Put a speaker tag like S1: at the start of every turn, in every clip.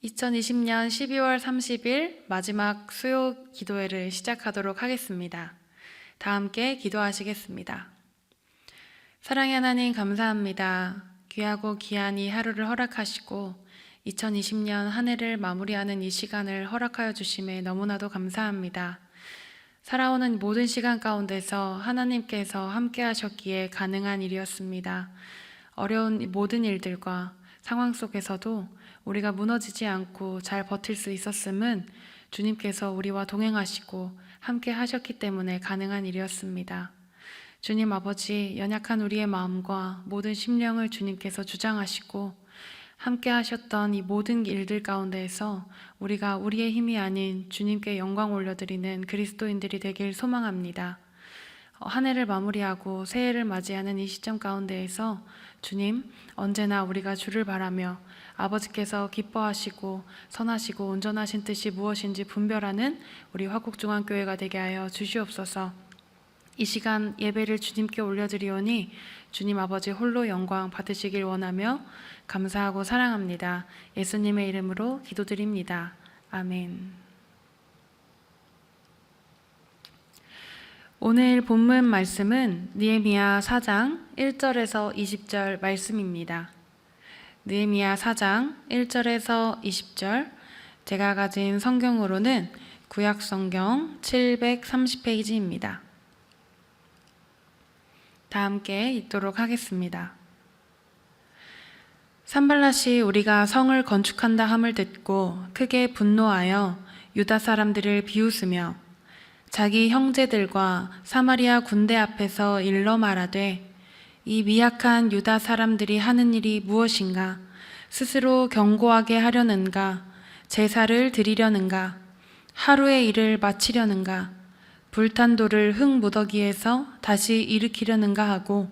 S1: 2020년 12월 30일 마지막 수요 기도회를 시작하도록 하겠습니다. 다 함께 기도하시겠습니다. 사랑의 하나님 감사합니다. 귀하고 귀한 이 하루를 허락하시고 2020년 한 해를 마무리하는 이 시간을 허락하여 주심에 너무나도 감사합니다. 살아오는 모든 시간 가운데서 하나님께서 함께 하셨기에 가능한 일이었습니다. 어려운 모든 일들과 상황 속에서도 우리가 무너지지 않고 잘 버틸 수 있었음은 주님께서 우리와 동행하시고 함께 하셨기 때문에 가능한 일이었습니다. 주님 아버지, 연약한 우리의 마음과 모든 심령을 주님께서 주장하시고 함께 하셨던 이 모든 일들 가운데에서 우리가 우리의 힘이 아닌 주님께 영광 올려드리는 그리스도인들이 되길 소망합니다. 한 해를 마무리하고 새해를 맞이하는 이 시점 가운데에서 주님, 언제나 우리가 주를 바라며 아버지께서 기뻐하시고 선하시고 온전하신 뜻이 무엇인지 분별하는 우리 화곡중앙교회가 되게 하여 주시옵소서. 이 시간 예배를 주님께 올려드리오니 주님 아버지 홀로 영광 받으시길 원하며 감사하고 사랑합니다. 예수님의 이름으로 기도드립니다. 아멘. 오늘 본문 말씀은 느헤미야 4장 1절에서 20절 말씀입니다. 느헤미야 4장 1절에서 20절, 제가 가진 성경으로는 구약성경 730페이지입니다. 다 함께 읽도록 하겠습니다. 산발랏이 우리가 성을 건축한다 함을 듣고 크게 분노하여 유다 사람들을 비웃으며 자기 형제들과 사마리아 군대 앞에서 일러 말하되 이 미약한 유다 사람들이 하는 일이 무엇인가? 스스로 견고하게 하려는가? 제사를 드리려는가? 하루의 일을 마치려는가? 불탄 돌을 흙 무더기에서 다시 일으키려는가 하고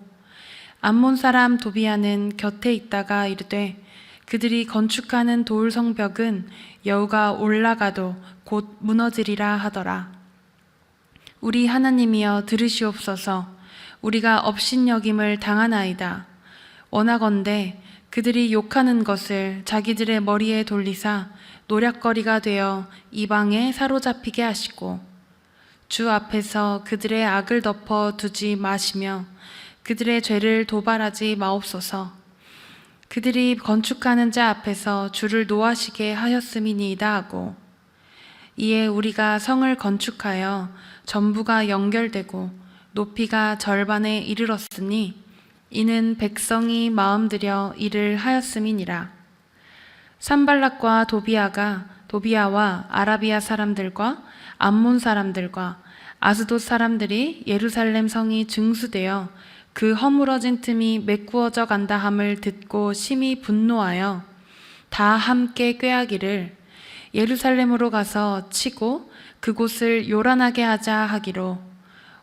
S1: 암몬 사람 도비아는 곁에 있다가 이르되 그들이 건축하는 돌 성벽은 여우가 올라가도 곧 무너지리라 하더라. 우리 하나님이여 들으시옵소서. 우리가 업신여김을 당하나이다. 원하건대 그들이 욕하는 것을 자기들의 머리에 돌리사 노략거리가 되어 이방에 사로잡히게 하시고 주 앞에서 그들의 악을 덮어 두지 마시며 그들의 죄를 도발하지 마옵소서. 그들이 건축하는 자 앞에서 주를 노하시게 하였음이니이다 하고 이에 우리가 성을 건축하여 전부가 연결되고 높이가 절반에 이르렀으니 이는 백성이 마음들여 일을 하였음이니라. 산발락과 도비아와 아라비아 사람들과 암몬 사람들과 아스돗 사람들이 예루살렘 성이 증수되어 그 허물어진 틈이 메꾸어져 간다 함을 듣고 심히 분노하여 다 함께 꾀하기를 예루살렘으로 가서 치고 그곳을 요란하게 하자 하기로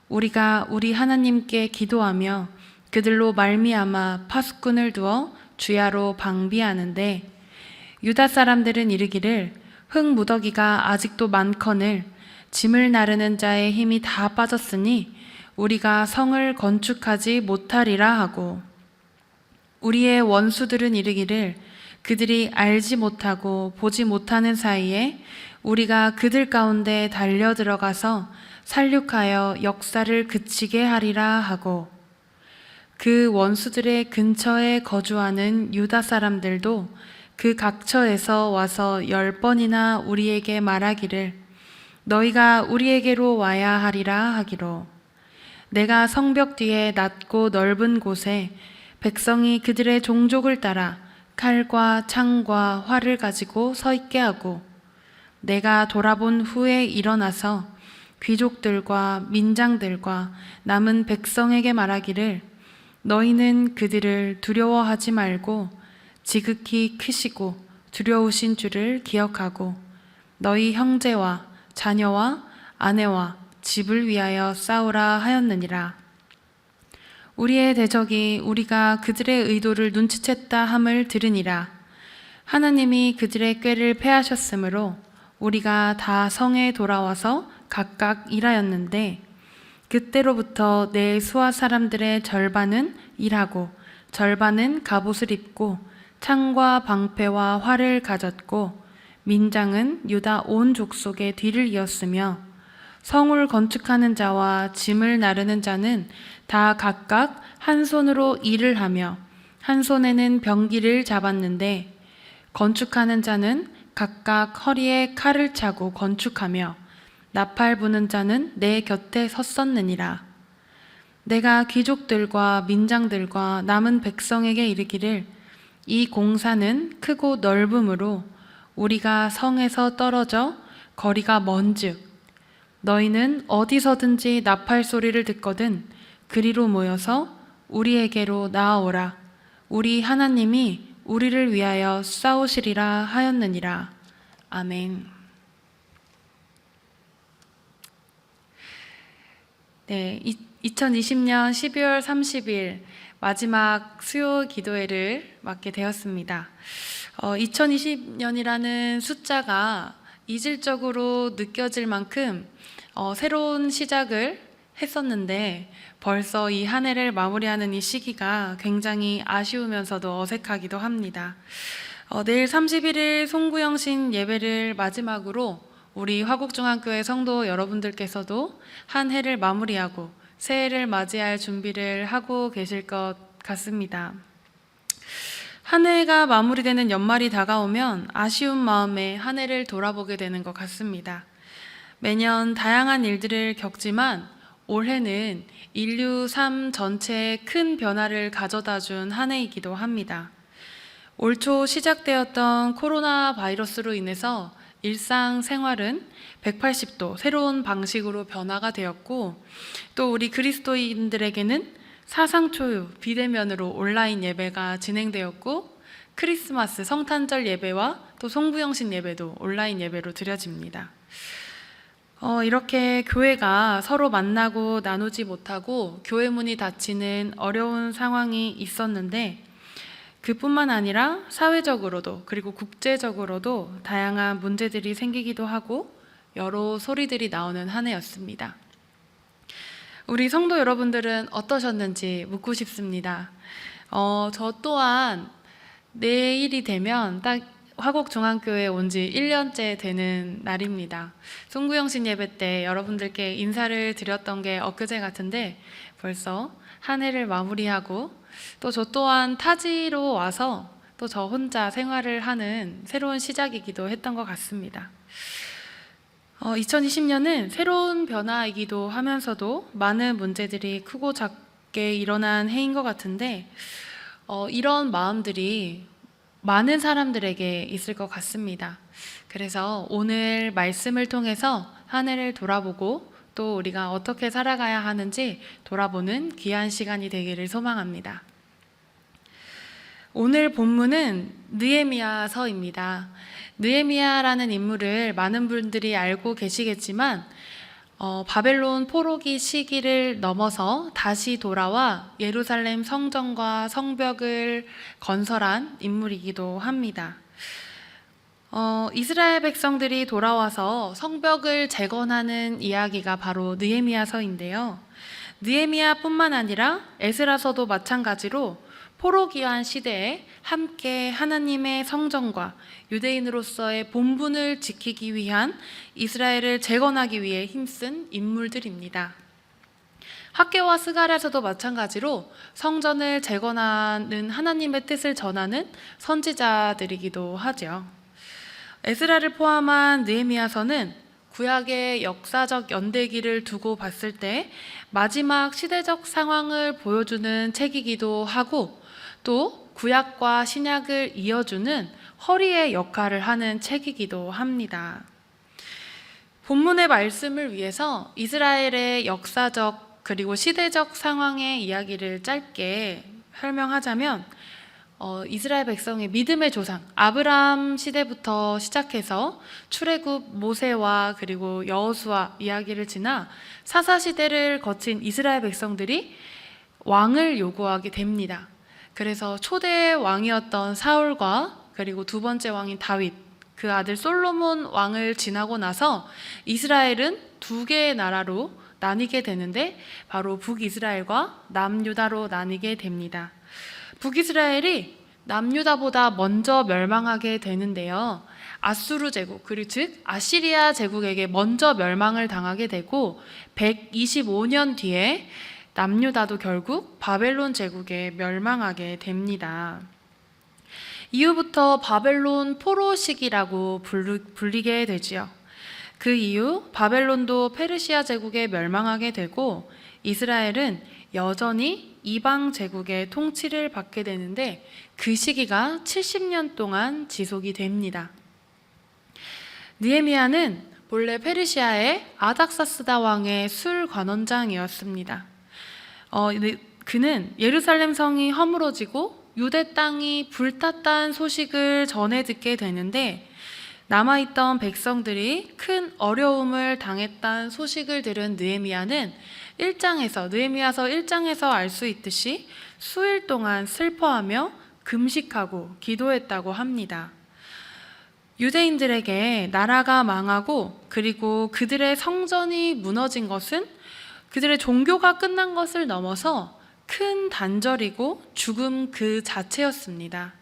S1: 우리가 우리 하나님께 기도하며 그들로 말미암아 파수꾼을 두어 주야로 방비하는데 유다 사람들은 이르기를 흙 무더기가 아직도 많거늘 짐을 나르는 자의 힘이 다 빠졌으니 우리가 성을 건축하지 못하리라 하고 우리의 원수들은 이르기를 그들이 알지 못하고 보지 못하는 사이에 우리가 그들 가운데 달려 들어가서 살육하여 역사를 그치게 하리라 하고 그 원수들의 근처에 거주하는 유다 사람들도 그 각처에서 와서 10번이나 우리에게 말하기를 너희가 우리에게로 와야 하리라 하기로 내가 성벽 뒤에 낮고 넓은 곳에 백성이 그들의 종족을 따라 칼과 창과 활을 가지고 서 있게 하고 내가 돌아본 후에 일어나서 귀족들과 민장들과 남은 백성에게 말하기를 너희는 그들을 두려워하지 말고 지극히 크시고 두려우신 줄을 기억하고 너희 형제와 자녀와 아내와 집을 위하여 싸우라 하였느니라. 우리의 대적이 우리가 그들의 의도를 눈치챘다 함을 들으니라. 하나님이 그들의 꾀를 패하셨으므로 우리가 다 성에 돌아와서 각각 일하였는데 그때로부터 내 수하 사람들의 절반은 일하고 절반은 갑옷을 입고 창과 방패와 활을 가졌고 민장은 유다 온 족속의 뒤를 이었으며 성을 건축하는 자와 짐을 나르는 자는 다 각각 한 손으로 일을 하며 한 손에는 병기를 잡았는데 건축하는 자는 각각 허리에 칼을 차고 건축하며 나팔 부는 자는 내 곁에 섰었느니라. 내가 귀족들과 민장들과 남은 백성에게 이르기를 이 공사는 크고 넓음으로 우리가 성에서 떨어져 거리가 먼즉 너희는 어디서든지 나팔 소리를 듣거든 그리로 모여서 우리에게로 나아오라. 우리 하나님이 우리를 위하여 싸우시리라 하였느니라. 아멘. 네, 2020년 12월 30일 마지막 수요 기도회를 맡게 되었습니다. 2020년이라는 숫자가 이질적으로 느껴질 만큼 새로운 시작을 했었는데 벌써 이 한 해를 마무리하는 이 시기가 굉장히 아쉬우면서도 어색하기도 합니다. 내일 31일 송구영신 예배를 마지막으로 우리 화곡중앙교회 성도 여러분들께서도 한 해를 마무리하고 새해를 맞이할 준비를 하고 계실 것 같습니다. 한 해가 마무리되는 연말이 다가오면 아쉬운 마음에 한 해를 돌아보게 되는 것 같습니다. 매년 다양한 일들을 겪지만 올해는 인류 삶 전체에 큰 변화를 가져다 준 한 해이기도 합니다. 올 초 시작되었던 코로나 바이러스로 인해서 일상생활은 180도 새로운 방식으로 변화가 되었고 또 우리 그리스도인들에게는 사상 초유 비대면으로 온라인 예배가 진행되었고 크리스마스 성탄절 예배와 또 송구영신 예배도 온라인 예배로 드려집니다. 이렇게 교회가 서로 만나고 나누지 못하고 교회 문이 닫히는 어려운 상황이 있었는데 그뿐만 아니라 사회적으로도 그리고 국제적으로도 다양한 문제들이 생기기도 하고 여러 소리들이 나오는 한 해였습니다. 우리 성도 여러분들은 어떠셨는지 묻고 싶습니다. 저 또한 내일이 되면 딱 화곡중앙교회에 온 지 1년째 되는 날입니다. 송구영신 예배 때 여러분들께 인사를 드렸던 게 엊그제 같은데 벌써 한 해를 마무리하고 또 저 또한 타지로 와서 또 저 혼자 생활을 하는 새로운 시작이기도 했던 것 같습니다. 2020년은 새로운 변화이기도 하면서도 많은 문제들이 크고 작게 일어난 해인 것 같은데 이런 마음들이 많은 사람들에게 있을 것 같습니다. 그래서 오늘 말씀을 통해서 한 해를 돌아보고 또 우리가 어떻게 살아가야 하는지 돌아보는 귀한 시간이 되기를 소망합니다. 오늘 본문은 느헤미야서입니다. 느헤미야라는 인물을 많은 분들이 알고 계시겠지만 바벨론 포로기 시기를 넘어서 다시 돌아와 예루살렘 성전과 성벽을 건설한 인물이기도 합니다. 이스라엘 백성들이 돌아와서 성벽을 재건하는 이야기가 바로 느헤미야서인데요. 느헤미야뿐만 아니라 에스라서도 마찬가지로 포로기한 시대에 함께 하나님의 성전과 유대인으로서의 본분을 지키기 위한 이스라엘을 재건하기 위해 힘쓴 인물들입니다. 학개와 스가랴서도 마찬가지로 성전을 재건하는 하나님의 뜻을 전하는 선지자들이기도 하죠. 에스라를 포함한 느헤미야서는 구약의 역사적 연대기를 두고 봤을 때 마지막 시대적 상황을 보여주는 책이기도 하고 또 구약과 신약을 이어주는 허리의 역할을 하는 책이기도 합니다. 본문의 말씀을 위해서 이스라엘의 역사적 그리고 시대적 상황의 이야기를 짧게 설명하자면 이스라엘 백성의 믿음의 조상 아브라함 시대부터 시작해서 출애굽 모세와 그리고 여호수아 이야기를 지나 사사시대를 거친 이스라엘 백성들이 왕을 요구하게 됩니다. 그래서 초대 왕이었던 사울과 그리고 두 번째 왕인 다윗, 그 아들 솔로몬 왕을 지나고 나서 이스라엘은 두 개의 나라로 나뉘게 되는데 바로 북이스라엘과 남유다로 나뉘게 됩니다. 북이스라엘이 남유다보다 먼저 멸망하게 되는데요. 아수르 제국, 그리고 즉 아시리아 제국에게 먼저 멸망을 당하게 되고 125년 뒤에 남유다도 결국 바벨론 제국에 멸망하게 됩니다. 이후부터 바벨론 포로 시기라고 불리게 되지요. 그 이후 바벨론도 페르시아 제국에 멸망하게 되고 이스라엘은 여전히 이방 제국의 통치를 받게 되는데 그 시기가 70년 동안 지속이 됩니다. 느헤미야는 본래 페르시아의 아닥사스다 왕의 술 관원장이었습니다. 그는 예루살렘 성이 허물어지고 유대 땅이 불탔다는 소식을 전해 듣게 되는데 남아있던 백성들이 큰 어려움을 당했다는 소식을 들은 느헤미야서 1장에서 알 수 있듯이 수일 동안 슬퍼하며 금식하고 기도했다고 합니다. 유대인들에게 나라가 망하고 그리고 그들의 성전이 무너진 것은 그들의 종교가 끝난 것을 넘어서 큰 단절이고 죽음 그 자체였습니다.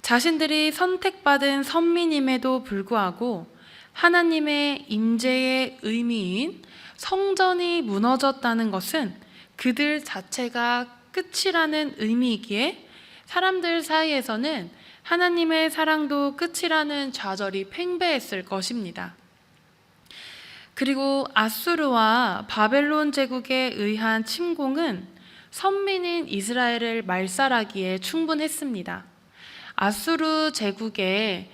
S1: 자신들이 선택받은 선민임에도 불구하고 하나님의 임재의 의미인 성전이 무너졌다는 것은 그들 자체가 끝이라는 의미이기에 사람들 사이에서는 하나님의 사랑도 끝이라는 좌절이 팽배했을 것입니다. 그리고 아수르와 바벨론 제국에 의한 침공은 선민인 이스라엘을 말살하기에 충분했습니다. 아수르 제국의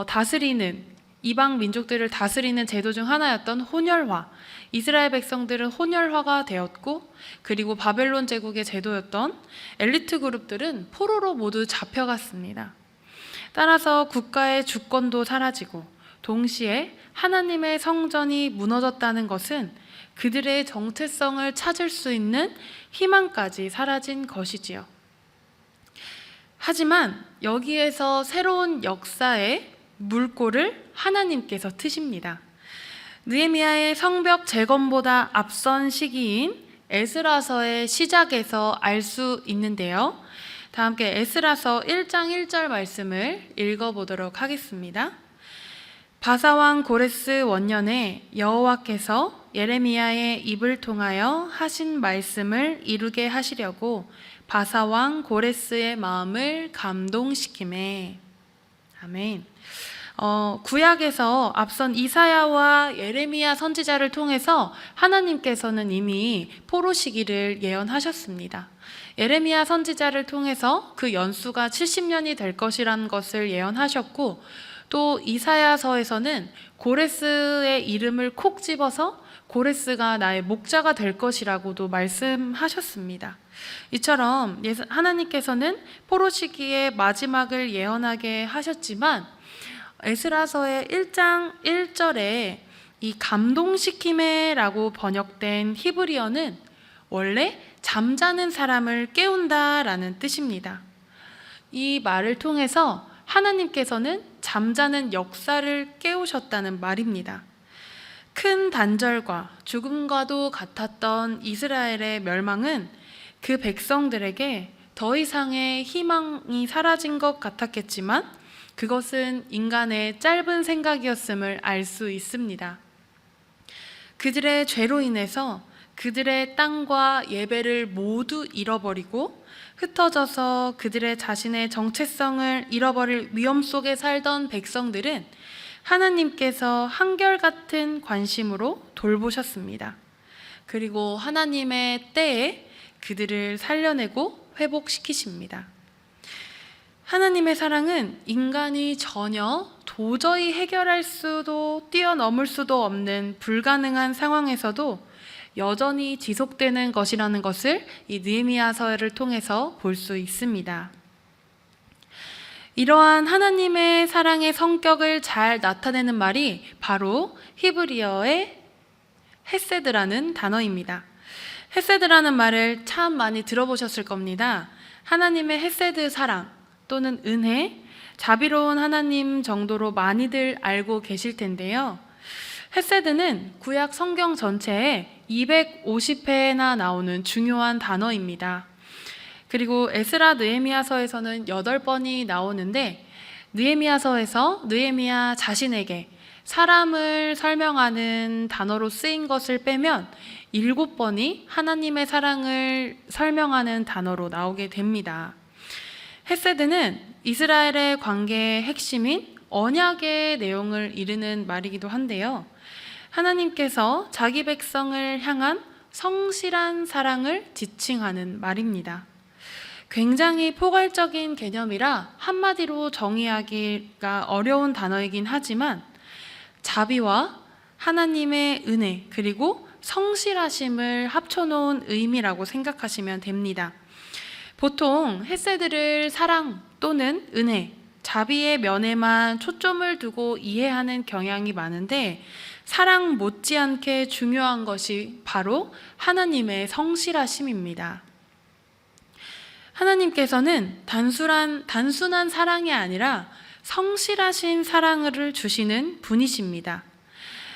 S1: 다스리는 이방 민족들을 다스리는 제도 중 하나였던 혼혈화, 이스라엘 백성들은 혼혈화가 되었고 그리고 바벨론 제국의 제도였던 엘리트 그룹들은 포로로 모두 잡혀갔습니다. 따라서 국가의 주권도 사라지고 동시에 하나님의 성전이 무너졌다는 것은 그들의 정체성을 찾을 수 있는 희망까지 사라진 것이지요. 하지만 여기에서 새로운 역사의 물꼬를 하나님께서 트십니다. 느헤미야의 성벽 재건보다 앞선 시기인 에스라서의 시작에서 알 수 있는데요. 다 함께 에스라서 1장 1절 말씀을 읽어보도록 하겠습니다. 바사왕 고레스 원년에 여호와께서 예레미야의 입을 통하여 하신 말씀을 이루게 하시려고 바사왕 고레스의 마음을 감동시키매. 아멘. 구약에서 앞선 이사야와 예레미야 선지자를 통해서 하나님께서는 이미 포로 시기를 예언하셨습니다. 예레미야 선지자를 통해서 그 연수가 70년이 될 것이라는 것을 예언하셨고 또 이사야서에서는 고레스의 이름을 콕 집어서 고레스가 나의 목자가 될 것이라고도 말씀하셨습니다. 이처럼 하나님께서는 포로 시기의 마지막을 예언하게 하셨지만 에스라서의 1장 1절에 이 감동시킴에라고 번역된 히브리어는 원래 잠자는 사람을 깨운다라는 뜻입니다. 이 말을 통해서 하나님께서는 잠자는 역사를 깨우셨다는 말입니다. 큰 단절과 죽음과도 같았던 이스라엘의 멸망은 그 백성들에게 더 이상의 희망이 사라진 것 같았겠지만 그것은 인간의 짧은 생각이었음을 알 수 있습니다. 그들의 죄로 인해서 그들의 땅과 예배를 모두 잃어버리고 흩어져서 그들의 자신의 정체성을 잃어버릴 위험 속에 살던 백성들은 하나님께서 한결같은 관심으로 돌보셨습니다. 그리고 하나님의 때에 그들을 살려내고 회복시키십니다. 하나님의 사랑은 인간이 전혀 도저히 해결할 수도 뛰어넘을 수도 없는 불가능한 상황에서도 여전히 지속되는 것이라는 것을 이 느헤미야서를 통해서 볼 수 있습니다. 이러한 하나님의 사랑의 성격을 잘 나타내는 말이 바로 히브리어의 헤세드라는 단어입니다. 헤세드라는 말을 참 많이 들어보셨을 겁니다. 하나님의 헤세드 사랑 또는 은혜, 자비로운 하나님 정도로 많이들 알고 계실 텐데요. 헤세드는 구약 성경 전체에 250회나 나오는 중요한 단어입니다. 그리고 에스라 느헤미야서에서는 8번이 나오는데 느헤미야서에서 느헤미야 자신에게 사람을 설명하는 단어로 쓰인 것을 빼면 7번이 하나님의 사랑을 설명하는 단어로 나오게 됩니다. 헤세드는 이스라엘의 관계의 핵심인 언약의 내용을 이르는 말이기도 한데요. 하나님께서 자기 백성을 향한 성실한 사랑을 지칭하는 말입니다. 굉장히 포괄적인 개념이라 한마디로 정의하기가 어려운 단어이긴 하지만 자비와 하나님의 은혜 그리고 성실하심을 합쳐놓은 의미라고 생각하시면 됩니다. 보통 헤세드를 사랑 또는 은혜, 자비의 면에만 초점을 두고 이해하는 경향이 많은데 사랑 못지않게 중요한 것이 바로 하나님의 성실하심입니다. 하나님께서는 단순한 사랑이 아니라 성실하신 사랑을 주시는 분이십니다.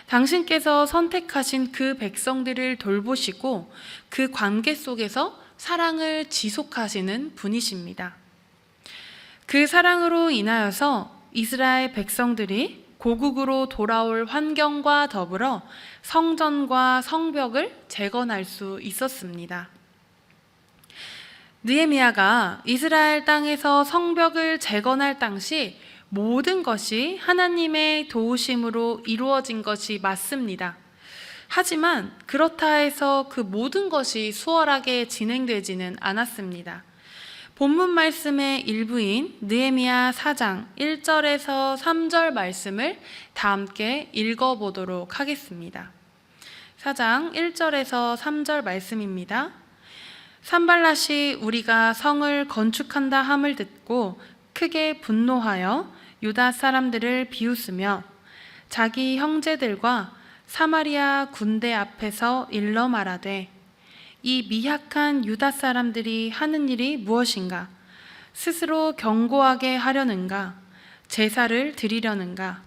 S1: 당신께서 선택하신 그 백성들을 돌보시고 그 관계 속에서 사랑을 지속하시는 분이십니다. 그 사랑으로 인하여서 이스라엘 백성들이 고국으로 돌아올 환경과 더불어 성전과 성벽을 재건할 수 있었습니다. 느헤미야가 이스라엘 땅에서 성벽을 재건할 당시 모든 것이 하나님의 도우심으로 이루어진 것이 맞습니다. 하지만 그렇다 해서 그 모든 것이 수월하게 진행되지는 않았습니다. 본문 말씀의 일부인 느헤미야 4장 1절에서 3절 말씀을 다 함께 읽어보도록 하겠습니다. 4장 1절에서 3절 말씀입니다. 산발랏이 우리가 성을 건축한다 함을 듣고 크게 분노하여 유다 사람들을 비웃으며 자기 형제들과 사마리아 군대 앞에서 일러 말하되 이 미약한 유다 사람들이 하는 일이 무엇인가? 스스로 견고하게 하려는가? 제사를 드리려는가?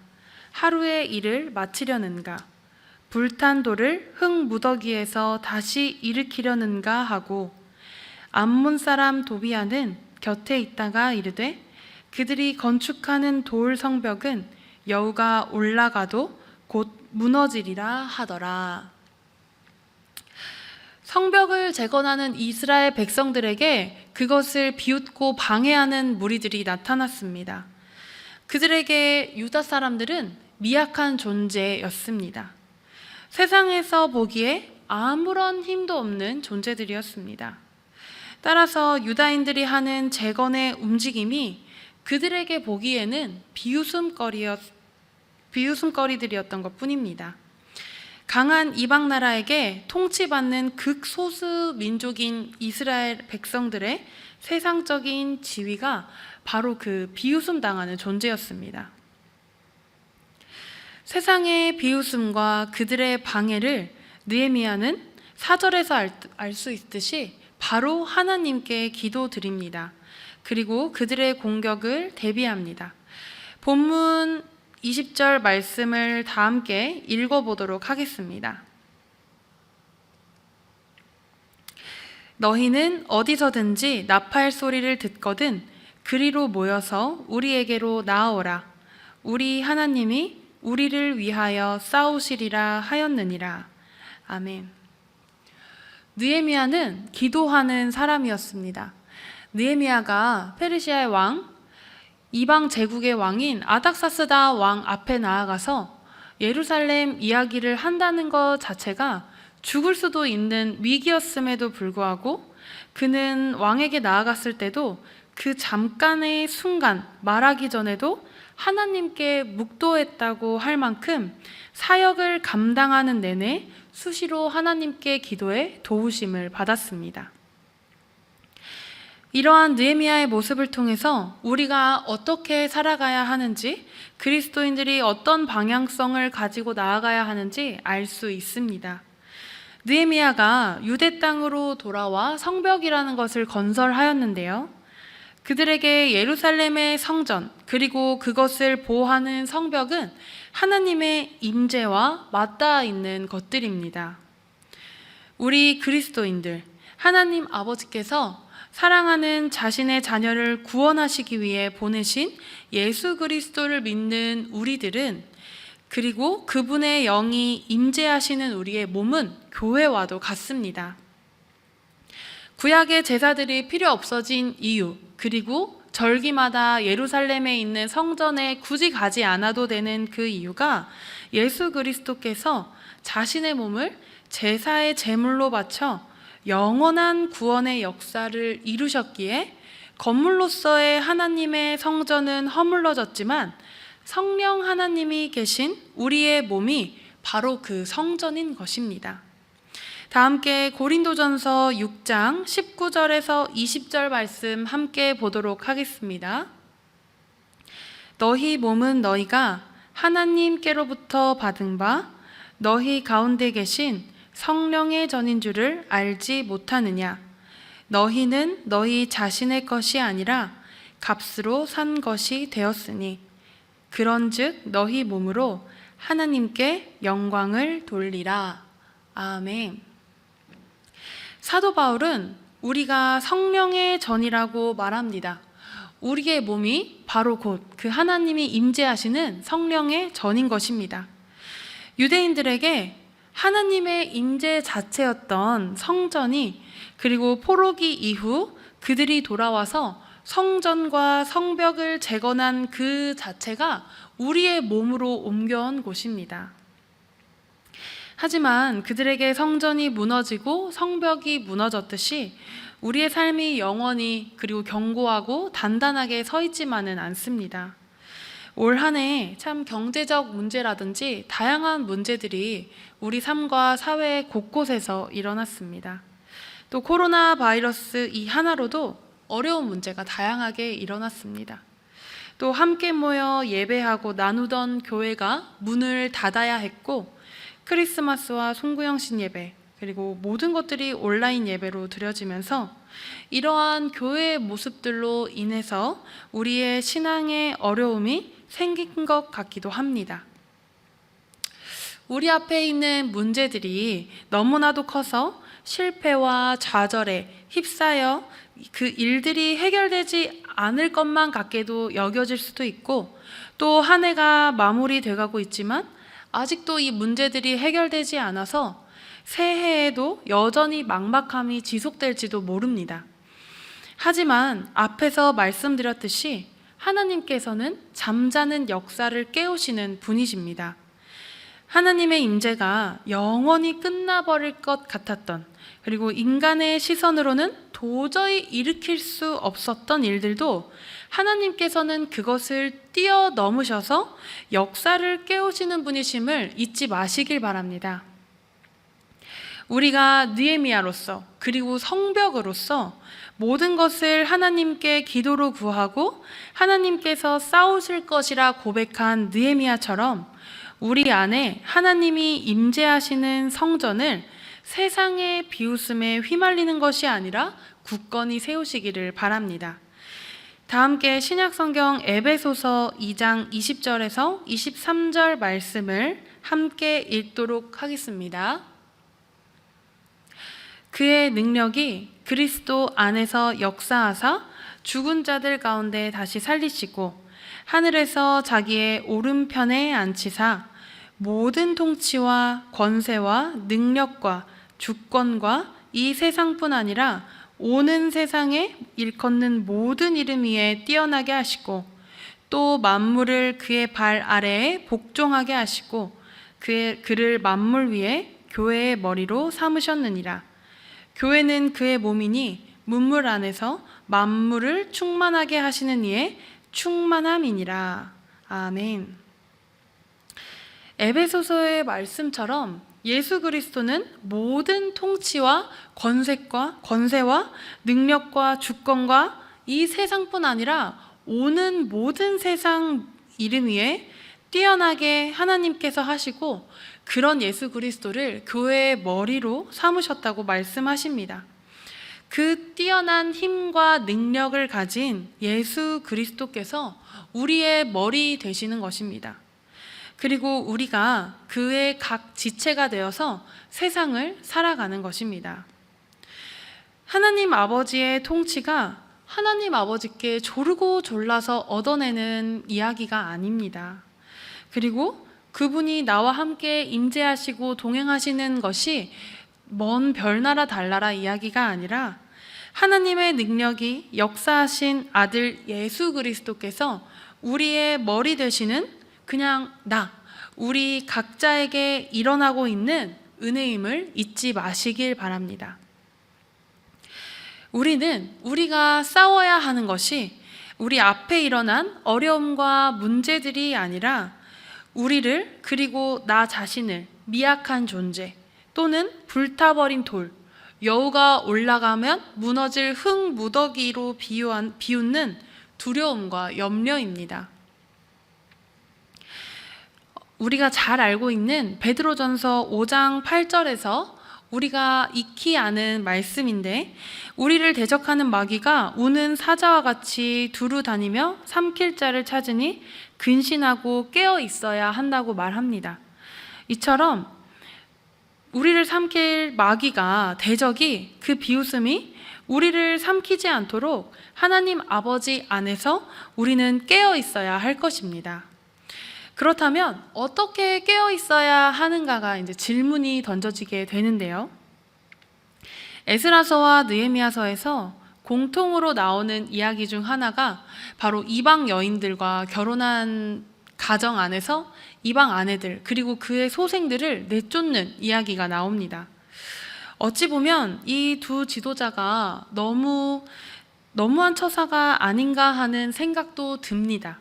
S1: 하루의 일을 마치려는가? 불탄 돌을 흙 무더기에서 다시 일으키려는가 하고 암몬 사람 도비아는 곁에 있다가 이르되 그들이 건축하는 돌 성벽은 여우가 올라가도 곧 무너지리라 하더라. 성벽을 재건하는 이스라엘 백성들에게 그것을 비웃고 방해하는 무리들이 나타났습니다. 그들에게 유다 사람들은 미약한 존재였습니다. 세상에서 보기에 아무런 힘도 없는 존재들이었습니다. 따라서 유다인들이 하는 재건의 움직임이 그들에게 보기에는 비웃음거리들이었던 것뿐입니다. 강한 이방 나라에게 통치받는 극소수 민족인 이스라엘 백성들의 세상적인 지위가 바로 그 비웃음 당하는 존재였습니다. 세상의 비웃음과 그들의 방해를 느헤미야는 4절에서 알 수 있듯이 바로 하나님께 기도드립니다. 그리고 그들의 공격을 대비합니다. 본문 20절 말씀을 다 함께 읽어보도록 하겠습니다. 너희는 어디서든지 나팔 소리를 듣거든 그리로 모여서 우리에게로 나아오라. 우리 하나님이 우리를 위하여 싸우시리라 하였느니라. 아멘. 느헤미야는 기도하는 사람이었습니다. 느헤미야가 페르시아의 왕, 이방 제국의 왕인 아닥사스다 왕 앞에 나아가서 예루살렘 이야기를 한다는 것 자체가 죽을 수도 있는 위기였음에도 불구하고 그는 왕에게 나아갔을 때도 그 잠깐의 순간 말하기 전에도 하나님께 묵도했다고 할 만큼 사역을 감당하는 내내 수시로 하나님께 기도해 도우심을 받았습니다. 이러한 느헤미야의 모습을 통해서 우리가 어떻게 살아가야 하는지, 그리스도인들이 어떤 방향성을 가지고 나아가야 하는지 알 수 있습니다. 느헤미야가 유대 땅으로 돌아와 성벽이라는 것을 건설하였는데요. 그들에게 예루살렘의 성전 그리고 그것을 보호하는 성벽은 하나님의 임재와 맞닿아 있는 것들입니다. 우리 그리스도인들, 하나님 아버지께서 사랑하는 자신의 자녀를 구원하시기 위해 보내신 예수 그리스도를 믿는 우리들은, 그리고 그분의 영이 임재하시는 우리의 몸은 교회와도 같습니다. 구약의 제사들이 필요 없어진 이유, 그리고 절기마다 예루살렘에 있는 성전에 굳이 가지 않아도 되는 그 이유가 예수 그리스도께서 자신의 몸을 제사의 제물로 바쳐 영원한 구원의 역사를 이루셨기에, 건물로서의 하나님의 성전은 허물어졌지만 성령 하나님이 계신 우리의 몸이 바로 그 성전인 것입니다. 다 함께 고린도전서 6장 19절에서 20절 말씀 함께 보도록 하겠습니다. 너희 몸은 너희가 하나님께로부터 받은 바 너희 가운데 계신 성령의 전인 줄을 알지 못하느냐? 너희는 너희 자신의 것이 아니라 값으로 산 것이 되었으니 그런즉 너희 몸으로 하나님께 영광을 돌리라. 아멘. 사도 바울은 우리가 성령의 전이라고 말합니다. 우리의 몸이 바로 곧 그 하나님이 임재하시는 성령의 전인 것입니다. 유대인들에게 하나님의 임재 자체였던 성전이, 그리고 포로기 이후 그들이 돌아와서 성전과 성벽을 재건한 그 자체가 우리의 몸으로 옮겨온 곳입니다. 하지만 그들에게 성전이 무너지고 성벽이 무너졌듯이 우리의 삶이 영원히 그리고 견고하고 단단하게 서 있지만은 않습니다. 올 한 해 참 경제적 문제라든지 다양한 문제들이 우리 삶과 사회 곳곳에서 일어났습니다. 또 코로나 바이러스 이 하나로도 어려운 문제가 다양하게 일어났습니다. 또 함께 모여 예배하고 나누던 교회가 문을 닫아야 했고, 크리스마스와 송구영신 예배, 그리고 모든 것들이 온라인 예배로 드려지면서 이러한 교회의 모습들로 인해서 우리의 신앙에 어려움이 생긴 것 같기도 합니다. 우리 앞에 있는 문제들이 너무나도 커서 실패와 좌절에 휩싸여 그 일들이 해결되지 않을 것만 같게도 여겨질 수도 있고, 또 한 해가 마무리돼가고 있지만 아직도 이 문제들이 해결되지 않아서 새해에도 여전히 막막함이 지속될지도 모릅니다. 하지만 앞에서 말씀드렸듯이 하나님께서는 잠자는 역사를 깨우시는 분이십니다. 하나님의 임재가 영원히 끝나버릴 것 같았던, 그리고 인간의 시선으로는 도저히 일으킬 수 없었던 일들도 하나님께서는 그것을 뛰어넘으셔서 역사를 깨우시는 분이심을 잊지 마시길 바랍니다. 우리가 느헤미야로서, 그리고 성벽으로서 모든 것을 하나님께 기도로 구하고 하나님께서 싸우실 것이라 고백한 느헤미야처럼 우리 안에 하나님이 임재하시는 성전을 세상의 비웃음에 휘말리는 것이 아니라 굳건히 세우시기를 바랍니다. 다 함께 신약성경 에베소서 2장 20절에서 23절 말씀을 함께 읽도록 하겠습니다. 그의 능력이 그리스도 안에서 역사하사 죽은 자들 가운데 다시 살리시고 하늘에서 자기의 오른편에 앉히사 모든 통치와 권세와 능력과 주권과 이 세상뿐 아니라 오는 세상에 일컫는 모든 이름 위에 뛰어나게 하시고, 또 만물을 그의 발 아래에 복종하게 하시고 그를 만물 위에 교회의 머리로 삼으셨느니라. 교회는 그의 몸이니 문물 안에서 만물을 충만하게 하시는 이의 충만함이니라. 아멘. 에베소서의 말씀처럼 예수 그리스도는 모든 통치와 권세와 능력과 주권과 이 세상뿐 아니라 오는 모든 세상 이름 위에 뛰어나게 하나님께서 하시고, 그런 예수 그리스도를 교회의 머리로 삼으셨다고 말씀하십니다. 그 뛰어난 힘과 능력을 가진 예수 그리스도께서 우리의 머리 되시는 것입니다. 그리고 우리가 그의 각 지체가 되어서 세상을 살아가는 것입니다. 하나님 아버지의 통치가 하나님 아버지께 조르고 졸라서 얻어내는 이야기가 아닙니다. 그리고 그분이 나와 함께 임재하시고 동행하시는 것이 먼 별나라 달나라 이야기가 아니라 하나님의 능력이 역사하신 아들 예수 그리스도께서 우리의 머리 되시는 그냥 우리 각자에게 일어나고 있는 은혜임을 잊지 마시길 바랍니다. 우리가 싸워야 하는 것이 우리 앞에 일어난 어려움과 문제들이 아니라 우리를, 그리고 나 자신을 미약한 존재 또는 불타버린 돌, 여우가 올라가면 무너질 흙 무더기로 비웃는 두려움과 염려입니다. 우리가 잘 알고 있는 베드로전서 5장 8절에서 우리가 익히 아는 말씀인데, 우리를 대적하는 마귀가 우는 사자와 같이 두루 다니며 삼킬 자를 찾으니 근신하고 깨어 있어야 한다고 말합니다. 이처럼 우리를 삼킬 마귀가, 대적이, 그 비웃음이 우리를 삼키지 않도록 하나님 아버지 안에서 우리는 깨어 있어야 할 것입니다. 그렇다면 어떻게 깨어 있어야 하는가가 이제 질문이 던져지게 되는데요. 에스라서와 느헤미야서에서 공통으로 나오는 이야기 중 하나가 바로 이방 여인들과 결혼한 가정 안에서 이방 아내들 그리고 그의 소생들을 내쫓는 이야기가 나옵니다. 어찌 보면 이 두 지도자가 너무한 처사가 아닌가 하는 생각도 듭니다.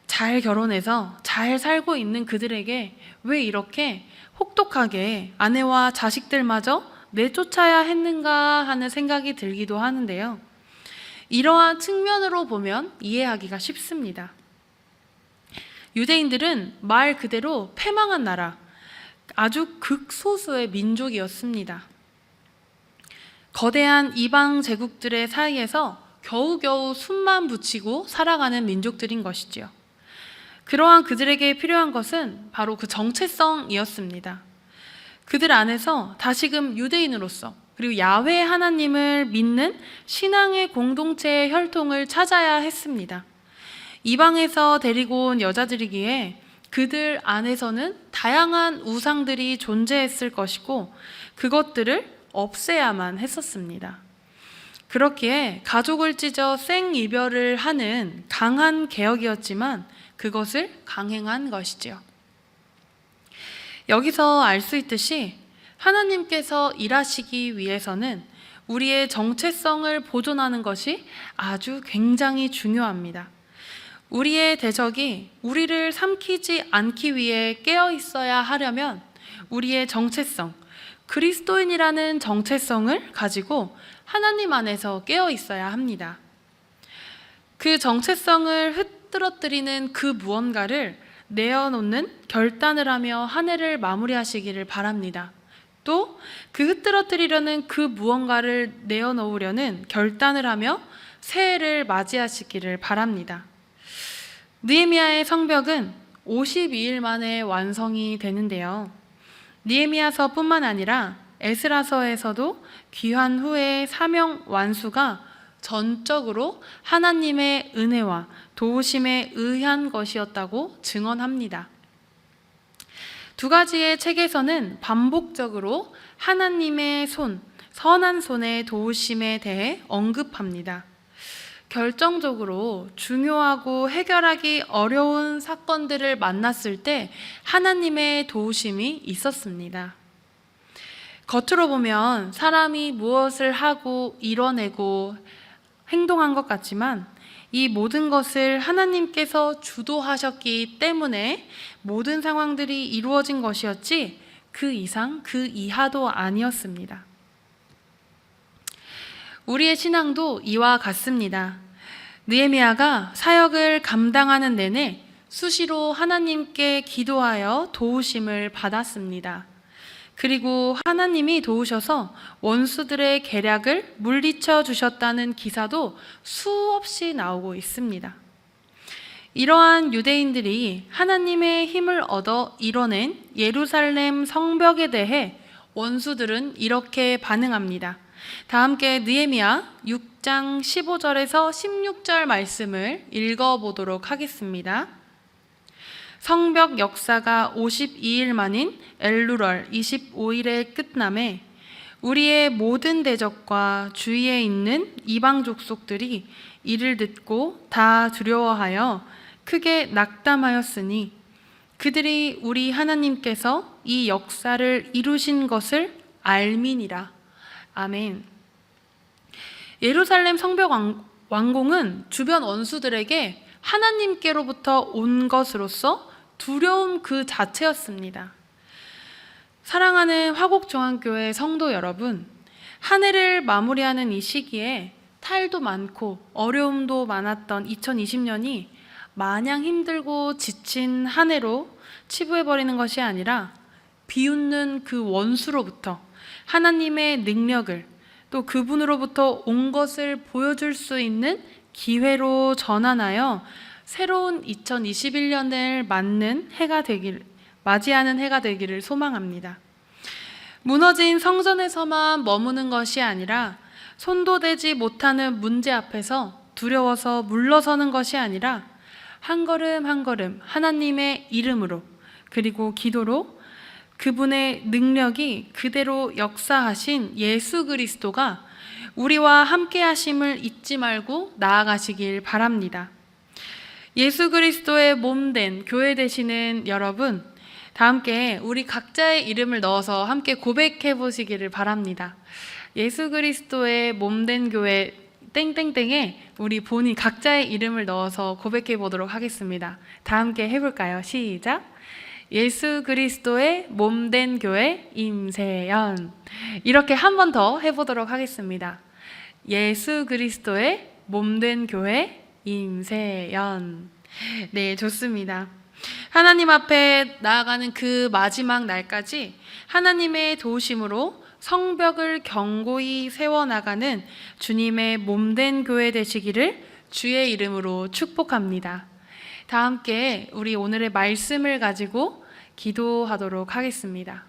S1: 잘 결혼해서 잘 살고 있는 그들에게 왜 이렇게 혹독하게 아내와 자식들마저 내쫓아야 했는가 하는 생각이 들기도 하는데요. 이러한 측면으로 보면 이해하기가 쉽습니다. 유대인들은 말 그대로 패망한 나라, 아주 극소수의 민족이었습니다. 거대한 이방 제국들의 사이에서 겨우겨우 숨만 붙이고 살아가는 민족들인 것이지요. 그러한 그들에게 필요한 것은 바로 그 정체성이었습니다. 그들 안에서 다시금 유대인으로서 그리고 야훼 하나님을 믿는 신앙의 공동체의 혈통을 찾아야 했습니다. 이방에서 데리고 온 여자들이기에 그들 안에서는 다양한 우상들이 존재했을 것이고 그것들을 없애야만 했었습니다. 그렇기에 가족을 찢어 생이별을 하는 강한 개혁이었지만 그것을 강행한 것이지요. 여기서 알 수 있듯이 하나님께서 일하시기 위해서는 우리의 정체성을 보존하는 것이 아주 굉장히 중요합니다. 우리의 대적이 우리를 삼키지 않기 위해 깨어 있어야 하려면 우리의 정체성, 그리스도인이라는 정체성을 가지고 하나님 안에서 깨어 있어야 합니다. 그 정체성을 흐트러뜨리는 그 무언가를 내어놓는 결단을 하며 한 해를 마무리하시기를 바랍니다. 또 그 흐트러뜨리려는 그 무언가를 내어놓으려는 결단을 하며 새해를 맞이하시기를 바랍니다. 느헤미야의 성벽은 52일 만에 완성이 되는데요. 느헤미야서뿐만 아니라 에스라서에서도 귀환 후의 사명 완수가 전적으로 하나님의 은혜와 도우심에 의한 것이었다고 증언합니다. 두 가지의 책에서는 반복적으로 하나님의 선한 손의 도우심에 대해 언급합니다. 결정적으로 중요하고 해결하기 어려운 사건들을 만났을 때 하나님의 도우심이 있었습니다. 겉으로 보면 사람이 무엇을 하고 이뤄내고 행동한 것 같지만 이 모든 것을 하나님께서 주도하셨기 때문에 모든 상황들이 이루어진 것이었지 그 이상 그 이하도 아니었습니다. 우리의 신앙도 이와 같습니다. 느헤미야가 사역을 감당하는 내내 수시로 하나님께 기도하여 도우심을 받았습니다. 그리고 하나님이 도우셔서 원수들의 계략을 물리쳐 주셨다는 기사도 수없이 나오고 있습니다. 이러한 유대인들이 하나님의 힘을 얻어 이뤄낸 예루살렘 성벽에 대해 원수들은 이렇게 반응합니다. 다 함께 느헤미야 6장 15절에서 16절 말씀을 읽어보도록 하겠습니다. 성벽 역사가 52일 만인 엘루럴 25일의 끝남에 우리의 모든 대적과 주위에 있는 이방 족속들이 이를 듣고 다 두려워하여 크게 낙담하였으니 그들이 우리 하나님께서 이 역사를 이루신 것을 알미니라. 아멘. 예루살렘 성벽 완공은 주변 원수들에게 하나님께로부터 온 것으로서 두려움 그 자체였습니다. 사랑하는 화곡종안교회 성도 여러분, 한 해를 마무리하는 이 시기에 탈도 많고 어려움도 많았던 2020년이 마냥 힘들고 지친 한 해로 치부해버리는 것이 아니라 비웃는 그 원수로부터 하나님의 능력을 또 그분으로부터 온 것을 보여줄 수 있는 기회로 전환하여 새로운 2021년을 맞이하는 해가 되기를 소망합니다. 무너진 성전에서만 머무는 것이 아니라 손도 대지 못하는 문제 앞에서 두려워서 물러서는 것이 아니라 한 걸음 한 걸음 하나님의 이름으로 그리고 기도로 그분의 능력이 그대로 역사하신 예수 그리스도가 우리와 함께 하심을 잊지 말고 나아가시길 바랍니다. 예수 그리스도의 몸된 교회 되시는 여러분, 다 함께 우리 각자의 이름을 넣어서 함께 고백해 보시기를 바랍니다. 예수 그리스도의 몸된 교회 땡땡땡에 우리 본인 각자의 이름을 넣어서 고백해 보도록 하겠습니다. 다 함께 해볼까요? 시작! 예수 그리스도의 몸된 교회 임세연. 이렇게 한 번 더 해보도록 하겠습니다. 예수 그리스도의 몸된 교회 임세연. 네, 좋습니다. 하나님 앞에 나아가는 그 마지막 날까지 하나님의 도우심으로 성벽을 견고히 세워나가는 주님의 몸된 교회 되시기를 주의 이름으로 축복합니다. 다 함께 우리 오늘의 말씀을 가지고 기도하도록 하겠습니다.